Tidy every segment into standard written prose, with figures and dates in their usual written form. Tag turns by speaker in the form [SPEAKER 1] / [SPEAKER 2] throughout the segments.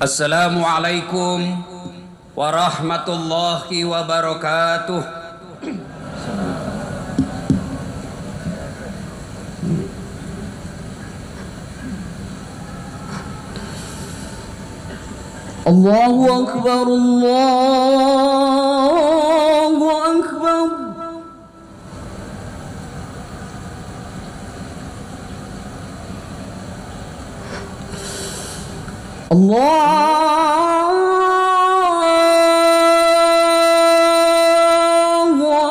[SPEAKER 1] Assalamualaikum warahmatullahi wabarakatuh.
[SPEAKER 2] Allahu Akbar, Allahu Akbar. Allahu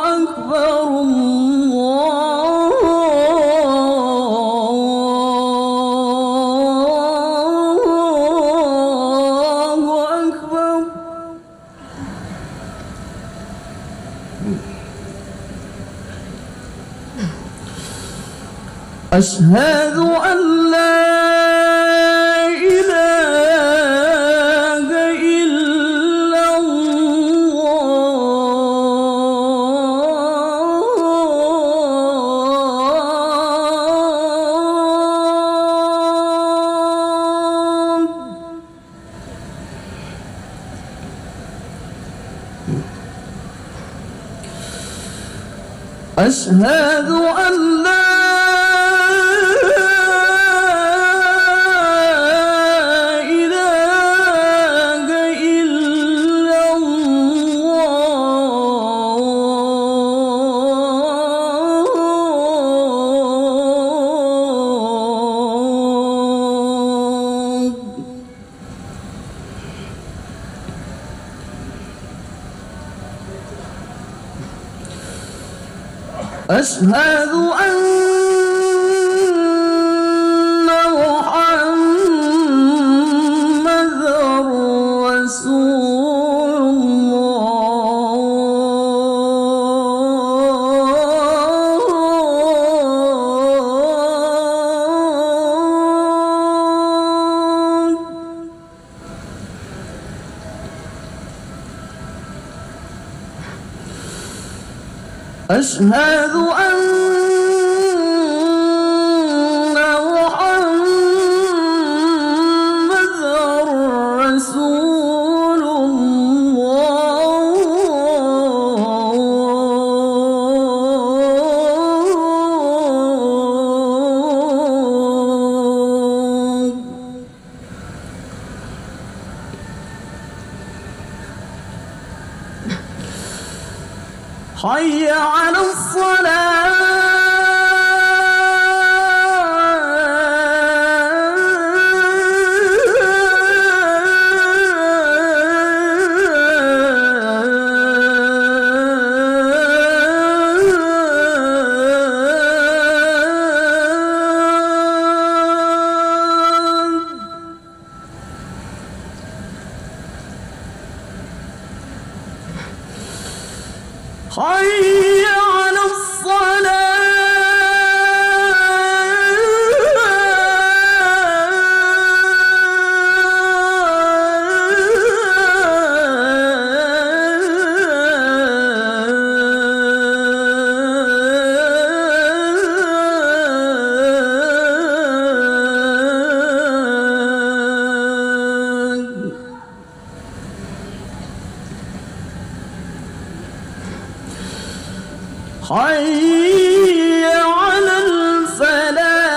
[SPEAKER 2] Akbar, Allahu Akbar. Asyhadu an la أشهد أن لا إله إلا الله. أشهد أن محمدًا رسول الله. أشهد أن محمدًا رسول الله. حي على الصلاة. حي على حي على الفلاح.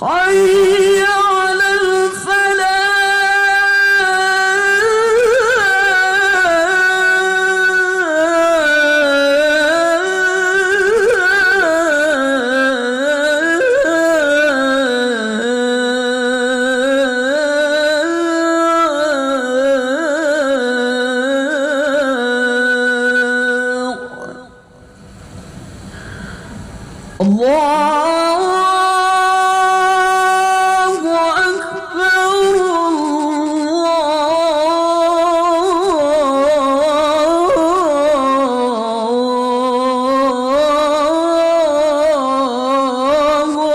[SPEAKER 2] حي على الله أكبر، الله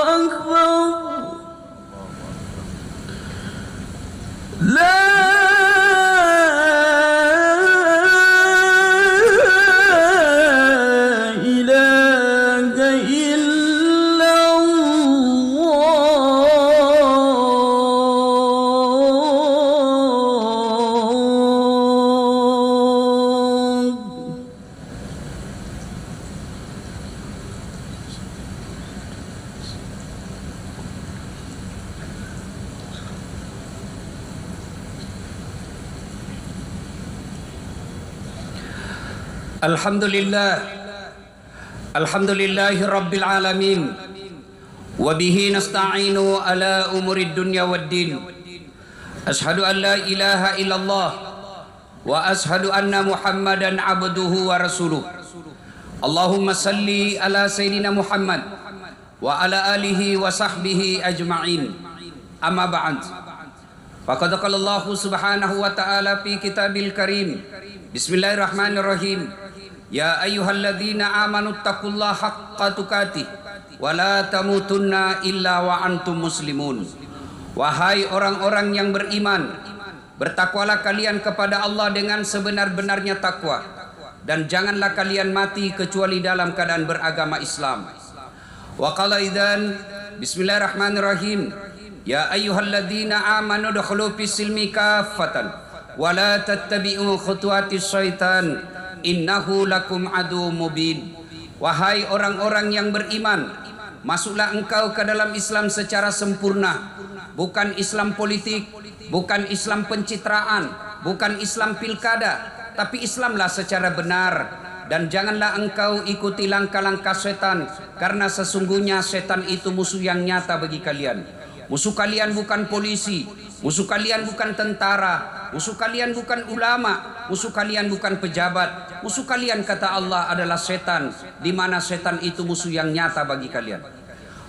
[SPEAKER 1] Alhamdulillah, alhamdulillahi rabbil alamin, wa bihi nasta'inu ala umurid dunya waddin. Ashhadu an la ilaha illallah wa ashhadu anna Muhammadan abduhu wa rasuluh. Allahumma salli ala sayyidina Muhammad wa ala alihi wa sahbihi ajma'in. Amma ba'd. Faqad qala Allah subhanahu wa ta'ala fi kitabil karim. Bismillahirrahmanirrahim. Ya ayyuhalladzina amanu taqullaha haqqa tuqatih wa la tamutunna illa wa antum muslimun. Wahai orang-orang yang beriman, bertakwalah kalian kepada Allah dengan sebenar-benarnya takwa, dan janganlah kalian mati kecuali dalam keadaan beragama Islam. Wa qala idzan bismillahirrahmanirrahim. Ya ayyuhalladzina amanu dukhulu fis silmi kaffatan wa la tattabi'u khutuwatis syaitan innahu lakum adu mubin. Wahai orang-orang yang beriman, masuklah engkau ke dalam Islam secara sempurna, bukan Islam politik, bukan Islam pencitraan, bukan Islam pilkada, tapi Islamlah secara benar. Dan janganlah engkau ikuti langkah-langkah setan, karena sesungguhnya setan itu musuh yang nyata bagi kalian. Musuh kalian bukan polisi, musuh kalian bukan tentara, musuh kalian bukan ulama, musuh kalian bukan pejabat. Musuh kalian, kata Allah, adalah setan, di mana setan itu musuh yang nyata bagi kalian.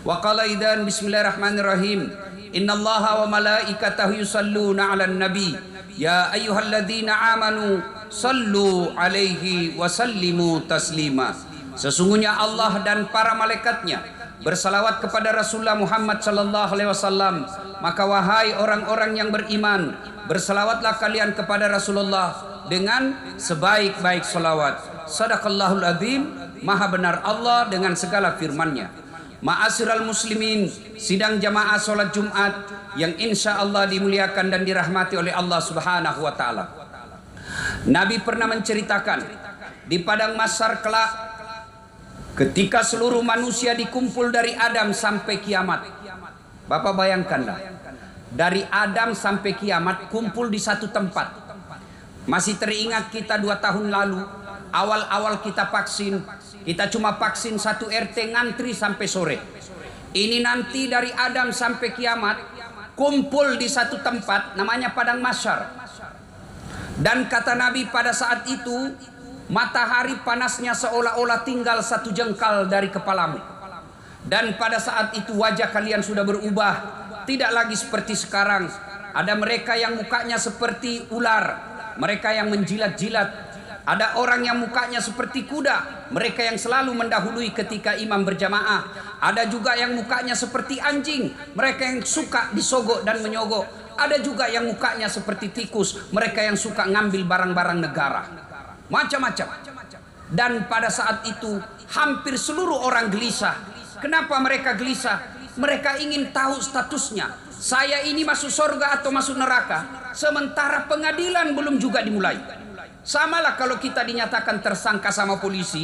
[SPEAKER 1] Wa qala idzan bismillahirrahmanirrahim. Innallaha wa malaikatahu yusalluna 'alan nabi. Ya ayyuhalladzina amanu sallu 'alaihi wa sallimu taslima. Sesungguhnya Allah dan para malaikatnya bersalawat kepada Rasulullah Muhammad sallallahu alaihi wasallam. Maka wahai orang-orang yang beriman, bersalawatlah kalian kepada Rasulullah dengan sebaik-baik salawat. Sadaqallahul azim. Maha benar Allah dengan segala firman-Nya. Ma'asyiral muslimin, sidang jamaah salat Jumat yang insya Allah dimuliakan dan dirahmati oleh Allah Subhanahu wa taala. Nabi pernah menceritakan di padang mahsyar kelak, ketika seluruh manusia dikumpul dari Adam sampai kiamat. Bapak bayangkanlah, dari Adam sampai kiamat kumpul di satu tempat. Masih teringat kita 2 tahun lalu, awal-awal kita vaksin, kita cuma vaksin 1 RT, ngantri sampai sore. Ini nanti dari Adam sampai kiamat kumpul di satu tempat namanya padang mahsyar. Dan kata Nabi, pada saat itu matahari panasnya seolah-olah tinggal 1 jengkal dari kepalamu. Dan pada saat itu wajah kalian sudah berubah, tidak lagi seperti sekarang. Ada mereka yang mukanya seperti ular, mereka yang menjilat-jilat. Ada orang yang mukanya seperti kuda, mereka yang selalu mendahului ketika imam berjamaah. Ada juga yang mukanya seperti anjing, mereka yang suka disogok dan menyogok. Ada juga yang mukanya seperti tikus, mereka yang suka ngambil barang-barang negara. Macam-macam. Dan pada saat itu hampir seluruh orang gelisah. Kenapa mereka gelisah? Mereka ingin tahu statusnya. Saya ini masuk surga atau masuk neraka? Sementara pengadilan belum juga dimulai. Samalah kalau kita dinyatakan tersangka sama polisi,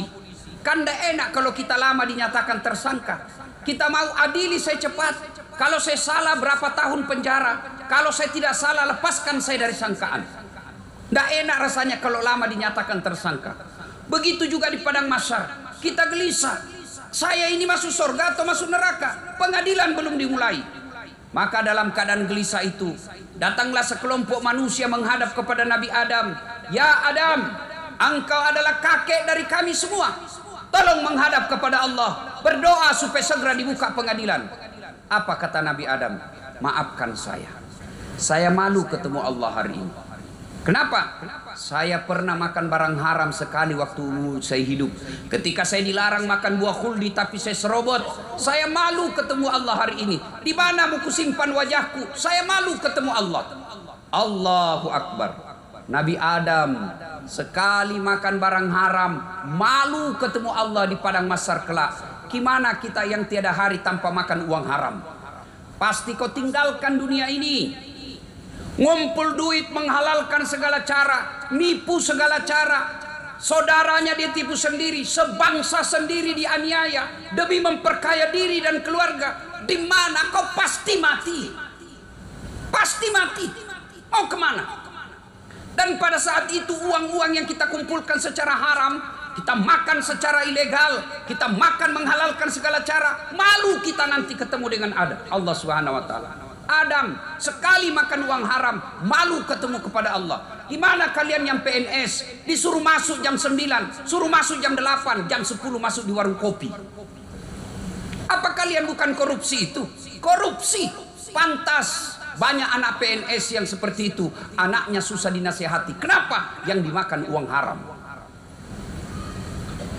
[SPEAKER 1] kan tidak enak kalau kita lama dinyatakan tersangka. Kita mau adili saya cepat. Kalau saya salah berapa tahun penjara, kalau saya tidak salah lepaskan saya dari sangkaan. Tidak enak rasanya kalau lama dinyatakan tersangka. Begitu juga di padang mahsyar, kita gelisah. Saya ini masuk surga atau masuk neraka? Pengadilan belum dimulai. Maka dalam keadaan gelisah itu, datanglah sekelompok manusia menghadap kepada Nabi Adam. Ya Adam, engkau adalah kakek dari kami semua. Tolong menghadap kepada Allah, berdoa supaya segera dibuka pengadilan. Apa kata Nabi Adam? Maafkan saya malu ketemu Allah hari ini. Kenapa? Saya pernah makan barang haram sekali waktu saya hidup. Ketika saya dilarang makan buah khuldi tapi saya serobot. Saya malu ketemu Allah hari ini. Di mana mau kusimpan wajahku? Saya malu ketemu Allah. Allahu Akbar. Nabi Adam sekali makan barang haram, malu ketemu Allah di padang mahsyar kelak. Gimana kita yang tiada hari tanpa makan uang haram? Pasti kau tinggalkan dunia ini. Ngumpul duit, menghalalkan segala cara, nipu segala cara. Saudaranya dia tipu sendiri, sebangsa sendiri dianiaya demi memperkaya diri dan keluarga. Di mana kau pasti mati. Pasti mati. Mau kemana? Dan pada saat itu uang-uang yang kita kumpulkan secara haram kita makan secara ilegal, kita makan menghalalkan segala cara. Malu kita nanti ketemu dengan Allah Subhanahu wa taala. Adam sekali makan uang haram, malu ketemu kepada Allah. Gimana kalian yang PNS disuruh masuk jam 9, suruh masuk jam 8, jam 10 masuk di warung kopi? Apa kalian bukan korupsi itu? Korupsi. Pantas banyak anak PNS yang seperti itu, anaknya susah dinasihati. Kenapa? Yang dimakan uang haram.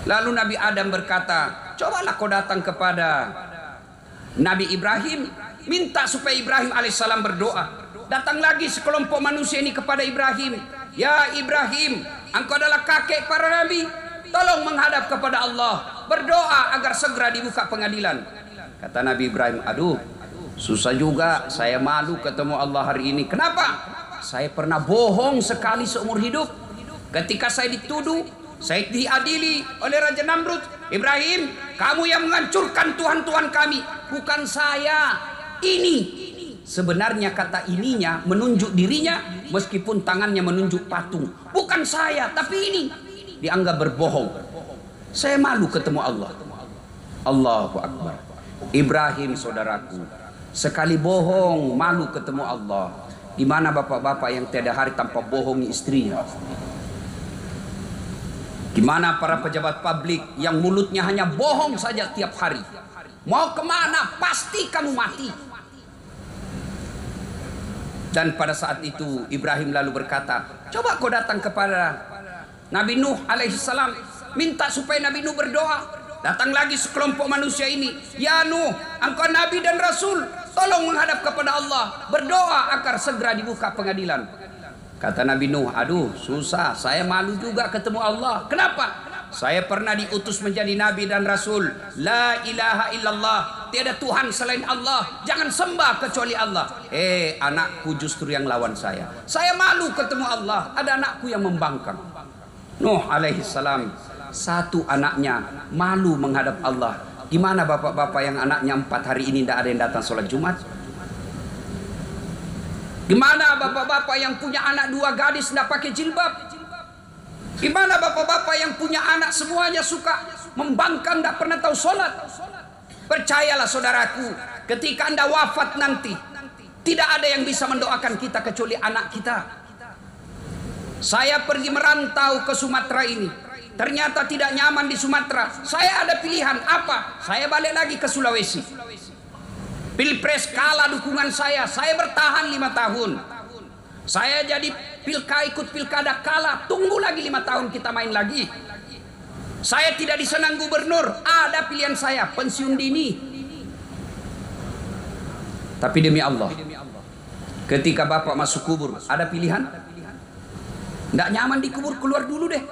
[SPEAKER 1] Lalu Nabi Adam berkata, cobalah kau datang kepada Nabi Ibrahim, minta supaya Ibrahim alaihissalam berdoa. Datang lagi sekelompok manusia ini kepada Ibrahim. Ya Ibrahim, engkau adalah kakek para nabi, tolong menghadap kepada Allah, berdoa agar segera dibuka pengadilan. Kata Nabi Ibrahim, aduh susah juga, saya malu ketemu Allah hari ini. Kenapa? Saya pernah bohong sekali seumur hidup. Ketika saya dituduh, saya diadili oleh Raja Namrud. Ibrahim, kamu yang menghancurkan Tuhan-Tuhan kami. Bukan saya. Ini. Sebenarnya kata ininya menunjuk dirinya, meskipun tangannya menunjuk patung. Bukan saya, tapi ini. Dianggap berbohong. Saya malu ketemu Allah. Allahu Akbar. Ibrahim saudaraku, sekali bohong malu ketemu Allah. Di mana bapak-bapak yang tiada hari tanpa bohongi istrinya? Gimana para pejabat publik yang mulutnya hanya bohong saja tiap hari? Mau kemana? Pasti kamu mati. Dan pada saat itu Ibrahim lalu berkata, coba kau datang kepada Nabi Nuh alaihissalam, minta supaya Nabi Nuh berdoa. Datang lagi sekelompok manusia ini, ya Nuh, engkau Nabi dan Rasul, tolong menghadap kepada Allah, berdoa agar segera dibuka pengadilan. Kata Nabi Nuh, aduh susah, saya malu juga ketemu Allah. Kenapa? Saya pernah diutus menjadi Nabi dan Rasul. La ilaha illallah, tiada Tuhan selain Allah, jangan sembah kecuali Allah. Anakku justru yang lawan saya. Saya malu ketemu Allah, ada anakku yang membangkang. Nuh alaihissalam, satu anaknya malu menghadap Allah. Gimana bapak-bapak yang anaknya 4 hari ini tidak ada yang datang sholat Jumat? Gimana bapak-bapak yang punya anak 2 gadis tidak pakai jilbab? Gimana bapak-bapak yang punya anak semuanya suka membangkang, tidak pernah tahu sholat? Percayalah saudaraku, ketika Anda wafat nanti, tidak ada yang bisa mendoakan kita kecuali anak kita. Saya pergi merantau ke Sumatera ini, ternyata tidak nyaman di Sumatera. Saya ada pilihan apa? Saya balik lagi ke Sulawesi. Pilpres kalah dukungan saya bertahan 5 tahun. Saya jadi ikut pilkada kalah, tunggu lagi 5 tahun kita main lagi. Saya tidak disenang gubernur, ada pilihan saya, pensiun dini. Tapi demi Allah, ketika bapak masuk kubur, ada pilihan? Tidak nyaman di kubur, keluar dulu deh.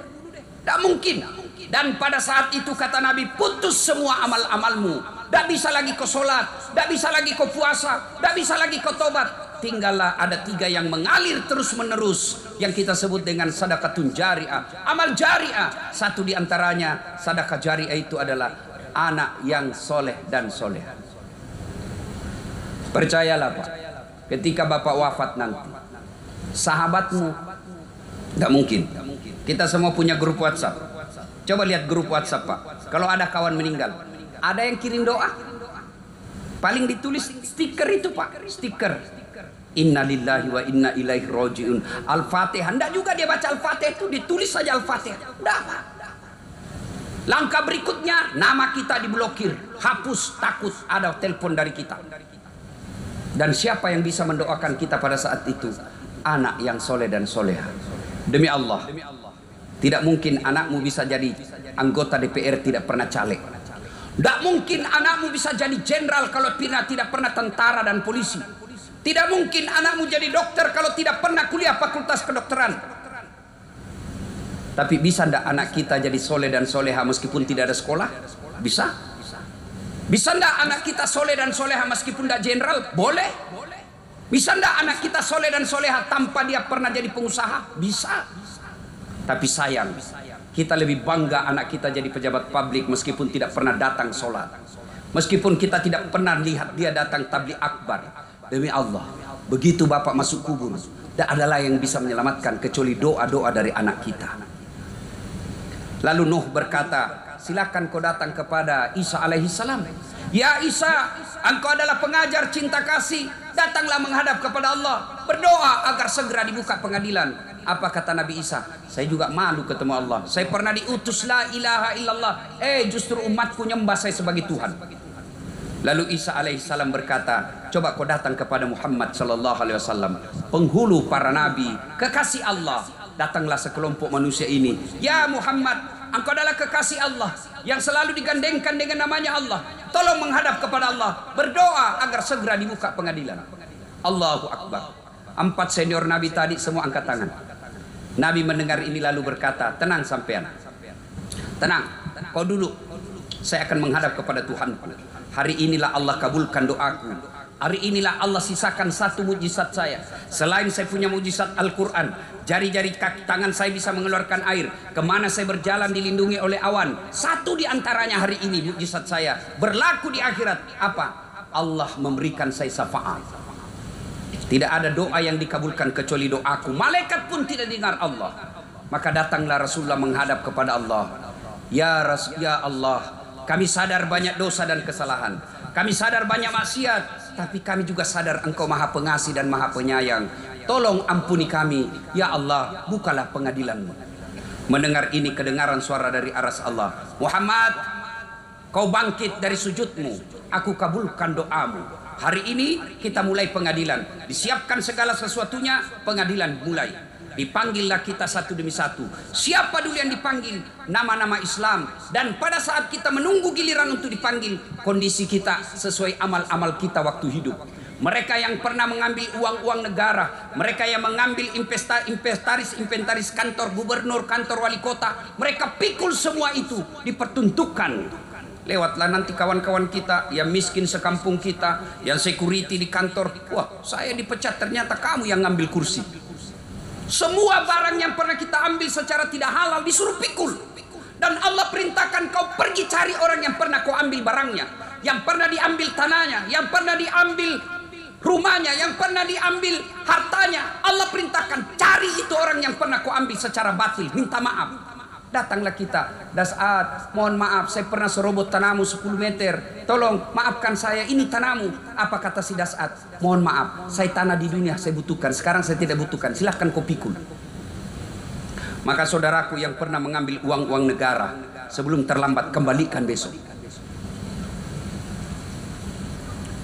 [SPEAKER 1] Tidak mungkin. Dan pada saat itu kata Nabi, putus semua amal-amalmu. Tidak bisa lagi kau sholat, tidak bisa lagi kau puasa, tidak bisa lagi kau tobat. Tinggallah ada 3 yang mengalir terus menerus, yang kita sebut dengan sedekatun jariah, amal jariah. Satu di antaranya sedekah jariah itu adalah anak yang soleh dan soleha. Percayalah Pak, ketika bapak wafat nanti, sahabatmu nggak mungkin. Kita semua punya grup WhatsApp. Coba lihat grup WhatsApp Pak. Kalau ada kawan meninggal, ada yang kirim doa. Paling ditulis stiker itu Pak, stiker. Inna lillahi wa inna ilaihi rojiun. Al-Fatihah. Tidak juga dia baca Al-Fatihah itu, ditulis saja Al-Fatihah. Tidak apa. Langkah berikutnya, nama kita diblokir, hapus, takut ada telepon dari kita. Dan siapa yang bisa mendoakan kita pada saat itu? Anak yang soleh dan soleha. Demi Allah, tidak mungkin anakmu bisa jadi anggota DPR tidak pernah caleg. Tidak mungkin anakmu bisa jadi jenderal kalau tidak pernah tentara dan polisi. Tidak mungkin anakmu jadi dokter kalau tidak pernah kuliah fakultas kedokteran. Tapi bisa ndak anak kita jadi soleh dan soleha meskipun tidak ada sekolah? Bisa. Bisa ndak anak kita soleh dan soleha meskipun ndak jenderal? Boleh. Bisa ndak anak kita soleh dan soleha tanpa dia pernah jadi pengusaha? Bisa. Tapi sayang, kita lebih bangga anak kita jadi pejabat publik meskipun tidak pernah datang sholat. Meskipun kita tidak pernah lihat dia datang tabligh akbar. Demi Allah, begitu bapak masuk kubur, tidak ada yang bisa menyelamatkan kecuali doa-doa dari anak kita. Lalu Nuh berkata, silakan kau datang kepada Isa alaihissalam. Ya Isa, engkau adalah pengajar cinta kasih, datanglah menghadap kepada Allah, berdoa agar segera dibuka pengadilan. Apa kata Nabi Isa? Saya juga malu ketemu Allah. Saya pernah diutus la ilaha illallah. Justru umatku nyembah saya sebagai Tuhan. Lalu Isa alaihissalam berkata, coba kau datang kepada Muhammad sallallahu alaihi wasallam, penghulu para nabi, kekasih Allah. Datanglah sekelompok manusia ini. Ya Muhammad, engkau adalah kekasih Allah yang selalu digandengkan dengan namanya Allah. Tolong menghadap kepada Allah, berdoa agar segera dibuka pengadilan. Allahu Akbar. 4 senior Nabi tadi semua angkat tangan. Nabi mendengar ini lalu berkata, tenang sampean. Tenang, kau dulu. Saya akan menghadap kepada Tuhan. Hari inilah Allah kabulkan doaku. Hari inilah Allah sisakan satu mujizat saya. Selain saya punya mujizat Al-Quran, jari-jari kaki tangan saya bisa mengeluarkan air. Kemana saya berjalan dilindungi oleh awan. Satu di antaranya hari ini mujizat saya. Berlaku di akhirat. Apa? Allah memberikan saya syafaat. Tidak ada doa yang dikabulkan kecuali doaku. Malaikat pun tidak dengar Allah. Maka datanglah Rasulullah menghadap kepada Allah. Ya Allah, kami sadar banyak dosa dan kesalahan. Kami sadar banyak maksiat. Tapi kami juga sadar Engkau Maha Pengasih dan Maha Penyayang. Tolong ampuni kami. Ya Allah, bukalah pengadilan-Mu. Mendengar ini kedengaran suara dari aras Allah. Muhammad, kau bangkit dari sujudmu. Aku kabulkan doamu. Hari ini kita mulai pengadilan. Disiapkan segala sesuatunya, pengadilan mulai. Dipanggillah kita satu demi satu. Siapa dulu yang dipanggil? Nama-nama Islam. Dan pada saat kita menunggu giliran untuk dipanggil, kondisi kita sesuai amal-amal kita waktu hidup. Mereka yang pernah mengambil uang-uang negara, mereka yang mengambil inventaris kantor gubernur, kantor wali kota, mereka pikul semua itu, dipertuntukkan. Lewatlah nanti kawan-kawan kita yang miskin sekampung kita, yang security di kantor. Wah, saya dipecat, ternyata kamu yang ngambil kursi. Semua barang yang pernah kita ambil secara tidak halal disuruh pikul. Dan Allah perintahkan kau pergi cari orang yang pernah kau ambil barangnya, yang pernah diambil tanahnya, yang pernah diambil rumahnya, yang pernah diambil hartanya. Allah perintahkan cari itu orang yang pernah kau ambil secara batil, minta maaf. Datanglah kita, Dasat, mohon maaf saya pernah serobot tanahmu 10 meter, tolong maafkan saya, ini tanahmu. Apa kata si Dasat? Mohon maaf, saya tanah di dunia saya butuhkan, sekarang saya tidak butuhkan, silahkan kau pikul. Maka saudaraku yang pernah mengambil uang-uang negara, sebelum terlambat kembalikan besok.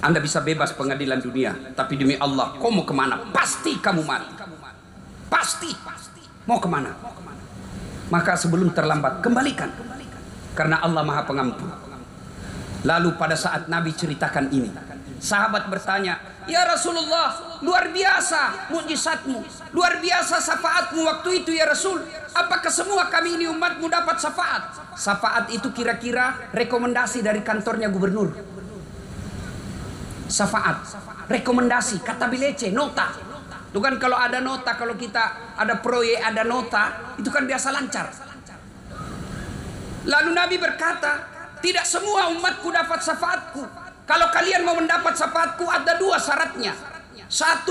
[SPEAKER 1] Anda bisa bebas pengadilan dunia, tapi demi Allah kau mau kemana? Pasti kamu mati. Pasti. Mau kemana? Maka sebelum terlambat kembalikan, karena Allah Maha Pengampun. Lalu pada saat Nabi ceritakan ini, sahabat bertanya, ya Rasulullah, luar biasa mukjizatmu, luar biasa syafaatmu waktu itu ya Rasul. Apakah semua kami ini umatmu dapat syafaat? Syafaat itu kira-kira rekomendasi dari kantornya gubernur. Syafaat, rekomendasi, kata bilece, nota. Itu kan kalau ada nota, kalau kita ada proyek, ada nota, itu kan biasa lancar. Lalu Nabi berkata, tidak semua umatku dapat syafaatku. Kalau kalian mau mendapat syafaatku, ada 2 syaratnya. 1,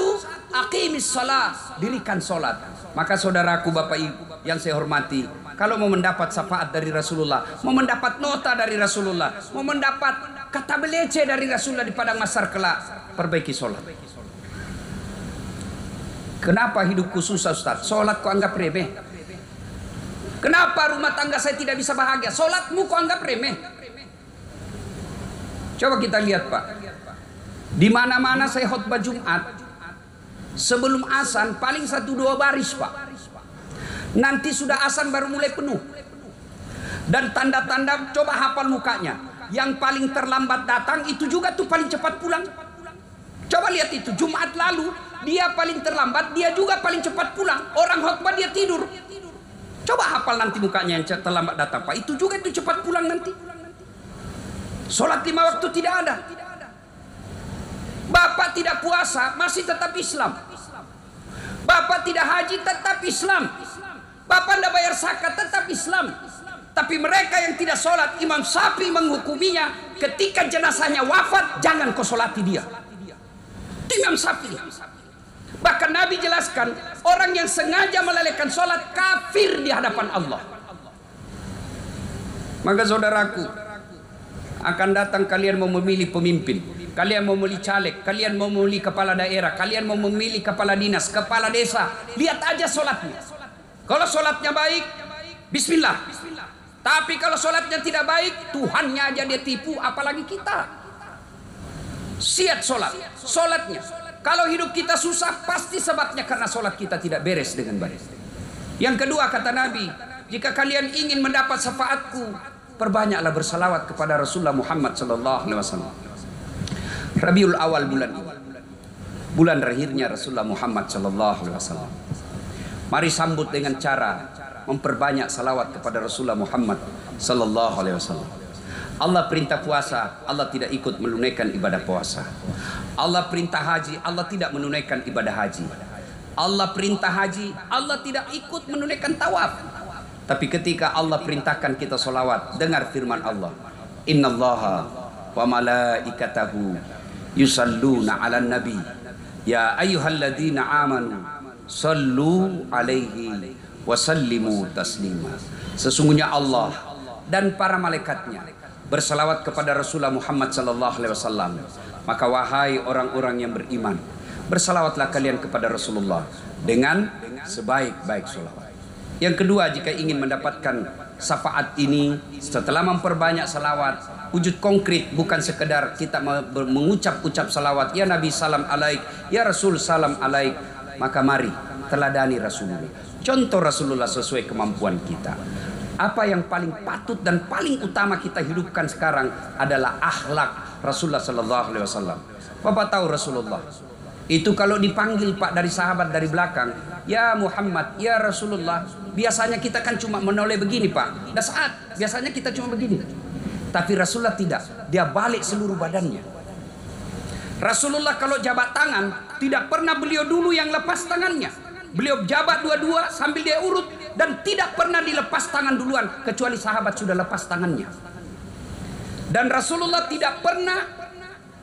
[SPEAKER 1] aqimis shalah, dirikan sholat. Maka saudaraku, Bapak Ibu yang saya hormati, kalau mau mendapat syafaat dari Rasulullah, mau mendapat nota dari Rasulullah, mau mendapat kata belece dari Rasulullah di padang mahsyar kelak, perbaiki sholat. Kenapa hidupku susah Ustaz? Sholat kok anggap remeh? Kenapa rumah tangga saya tidak bisa bahagia? Sholatmu kok anggap remeh? Coba kita lihat Pak. Di mana-mana saya khutbah Jumat, sebelum azan paling 1-2 baris Pak. Nanti sudah azan baru mulai penuh. Dan tanda-tanda coba hafal mukanya. Yang paling terlambat datang itu juga tuh paling cepat pulang. Coba lihat itu, Jumat lalu dia paling terlambat, dia juga paling cepat pulang. Orang khutbah dia tidur. Coba hafal nanti mukanya yang terlambat datang Pak. Itu juga itu cepat pulang nanti. Sholat 5 waktu tidak ada. Bapak tidak puasa masih tetap Islam. Bapak tidak haji tetap Islam. Bapak tidak bayar zakat tetap Islam. Tapi mereka yang tidak sholat, Imam Syafi'i menghukuminya ketika jenazahnya wafat, jangan kau sholati dia. Imam Syafi'i. Bahkan Nabi jelaskan, orang yang sengaja melalaikan sholat kafir di hadapan Allah. Maka saudaraku, akan datang kalian mau memilih pemimpin, kalian mau memilih caleg, kalian mau memilih kepala daerah, kalian mau memilih kepala dinas, kepala desa. Lihat aja sholatnya. Kalau sholatnya baik, bismillah. Tapi kalau sholatnya tidak baik, Tuhannya aja dia tipu, apalagi kita. Siap sholatnya. Kalau hidup kita susah, pasti sebabnya karena sholat kita tidak beres dengan baik. Yang kedua kata Nabi, jika kalian ingin mendapat syafaatku, perbanyaklah bersalawat kepada Rasulullah Muhammad sallallahu alaihi wasallam. Rabiul Awal bulan lahirnya Rasulullah Muhammad sallallahu alaihi wasallam. Mari sambut dengan cara memperbanyak salawat kepada Rasulullah Muhammad sallallahu alaihi wasallam. Allah perintah puasa, Allah tidak ikut menunaikan ibadah puasa. Allah perintah haji, Allah tidak menunaikan ibadah haji. Allah perintah haji, Allah tidak ikut menunaikan tawaf. Tapi ketika Allah perintahkan kita solawat, dengar firman Allah, Innallaha wa malaikatahu yusalluna ala nabi ya ayyuhalladzina amanu sallu alaihi wa sallimu taslima. Sesungguhnya Allah dan para malaikatnya bersalawat kepada Rasulullah Muhammad sallallahu alaihi wasallam. Maka wahai orang-orang yang beriman, bersalawatlah kalian kepada Rasulullah dengan sebaik-baik salawat. Yang kedua, jika ingin mendapatkan syafaat ini, setelah memperbanyak salawat, wujud konkret, bukan sekedar kita mengucap-ucap salawat, ya Nabi salam alaik, ya Rasul salam alaik, maka mari teladani Rasulullah. Contoh Rasulullah sesuai kemampuan kita. Apa yang paling patut dan paling utama kita hidupkan sekarang adalah akhlak Rasulullah sallallahu alaihi wasallam. Bapak tahu Rasulullah itu kalau dipanggil Pak dari sahabat dari belakang, ya Muhammad, ya Rasulullah, biasanya kita kan cuma menoleh begini Pak. Dan saat biasanya kita cuma begini. Tapi Rasulullah tidak, dia balik seluruh badannya. Rasulullah kalau jabat tangan, tidak pernah beliau dulu yang lepas tangannya. Beliau jabat dua-dua sambil dia urut, dan tidak pernah dilepas tangan duluan kecuali sahabat sudah lepas tangannya. Dan Rasulullah tidak pernah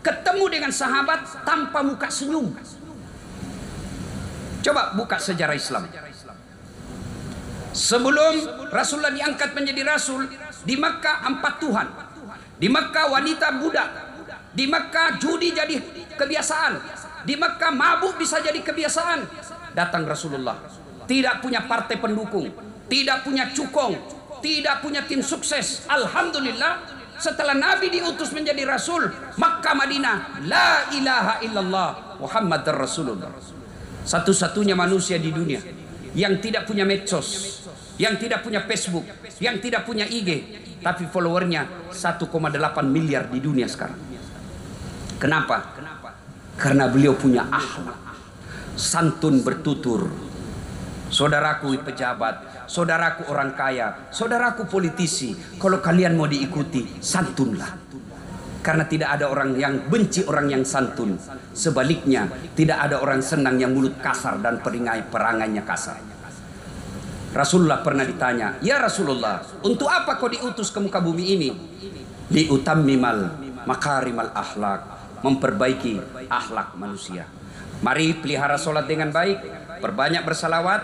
[SPEAKER 1] ketemu dengan sahabat tanpa muka senyum. Coba buka sejarah Islam. Sebelum Rasulullah diangkat menjadi Rasul, di Mekah 4 Tuhan, di Mekah wanita budak, di Mekah judi jadi kebiasaan, di Mekah mabuk bisa jadi kebiasaan. Datang Rasulullah, tidak punya partai pendukung, tidak punya cukong, tidak punya tim sukses. Alhamdulillah, setelah Nabi diutus menjadi Rasul, Makkah Madinah, la ilaha illallah Muhammadar Rasulullah. Satu-satunya manusia di dunia yang tidak punya medsos, yang tidak punya Facebook, yang tidak punya IG, tapi followernya 1,8 miliar di dunia sekarang. Kenapa? Karena beliau punya akhlak, santun bertutur. Saudaraku pejabat, saudaraku orang kaya, saudaraku politisi, kalau kalian mau diikuti, santunlah. Karena tidak ada orang yang benci orang yang santun. Sebaliknya, tidak ada orang senang yang mulut kasar dan perangainya kasar. Rasulullah pernah ditanya, ya Rasulullah, untuk apa kau diutus ke muka bumi ini? Liutammimal makarimal akhlak, memperbaiki akhlak manusia. Mari pelihara sholat dengan baik, perbanyak bersalawat,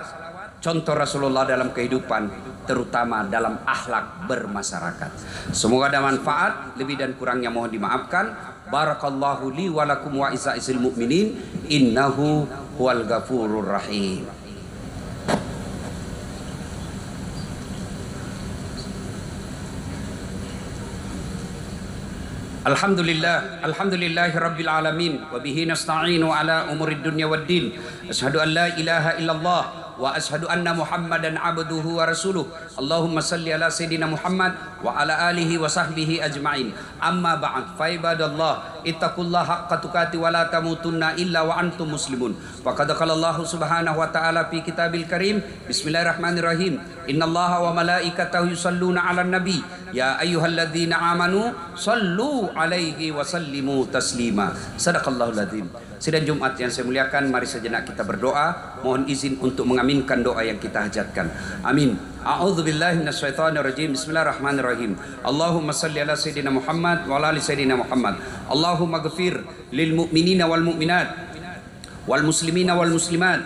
[SPEAKER 1] contoh Rasulullah dalam kehidupan, terutama dalam akhlak bermasyarakat. Semoga ada manfaat, lebih dan kurangnya mohon dimaafkan. Barakallahu li wa lakum wa isa'il mu'minin, innahu huwal ghafurur rahim. Alhamdulillah, alhamdulillahi rabbil alamin, wa bihi nasta'inu ala umurid dunya waddin. Asyhadu an la ilaha illallah wa asyhadu anna Muhammadan abduhu wa rasuluh. Allahumma salli ala sayyidina Muhammad wa ala alihi wa sahbihi ajma'in. Amma ba'd, fa ibadallah, ittaqullaha haqqa tuqati wa la tamutunna illa wa antum muslimun. Wa qad qala Allah subhanahu wa ta'ala fi kitabil karim, bismillahirrahmanirrahim, innallaha wa malaikatahu yusalluna 'alan nabi ya ayyuhalladzina amanu sallu alaihi wa sallimu taslima. Sadaqallahul adzim. Sidang Jumat yang saya muliakan, mari sejenak kita berdoa. Mohon izin untuk mengaminkan doa yang kita hajatkan. Amin. A'udzubillahi minasyaitonir rajim. Bismillahirrahmanirrahim. Allahumma salli ala sayyidina Muhammad wa ala ali sayyidina Muhammad. Allahumma ghfir lil mu'minina wal mu'minat wal muslimina wal muslimat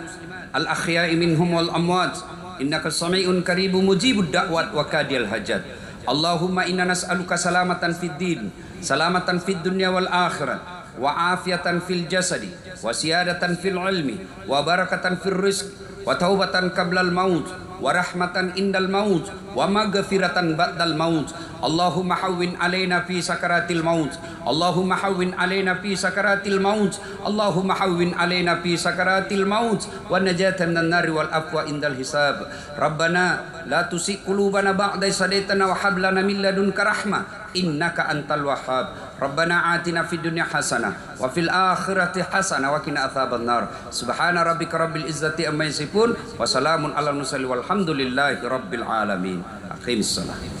[SPEAKER 1] al ahya'i minhum wal amwat innaka sami'un qaribun mujibud da'wat wa kadiyal hajat. Allahumma inna nas'aluka salamatan fid din, salamatan fid dunya wal akhirah, wa afiatan fil jasadi, wa siyadatan fil ilmi, wa barakatan fil rizq, wa taubatan qablal maut, wa rahmatan indal maut, wa maghfiratan ba'dal maut. Allahumma hawwin alaina fi sakaratil maut, Allahumma hawwin alaina fi sakaratil maut, Allahumma hawwin alaina fi sakaratil maut, wa najatan minan nari wal afwa indal hisab. Rabbana la tusik qulubana ba'da idh hadaitana wa hab lana min ladunka rahmah innaka antal wahhab. Rabbana atina fid dunya hasanah wa fil akhirati hasanah wa qina adzaban nar. Subhana rabbika rabbil izzati amma yasifun wa salamun alal mursalin walhamdulillahi rabbil alamin. Aqimissalah.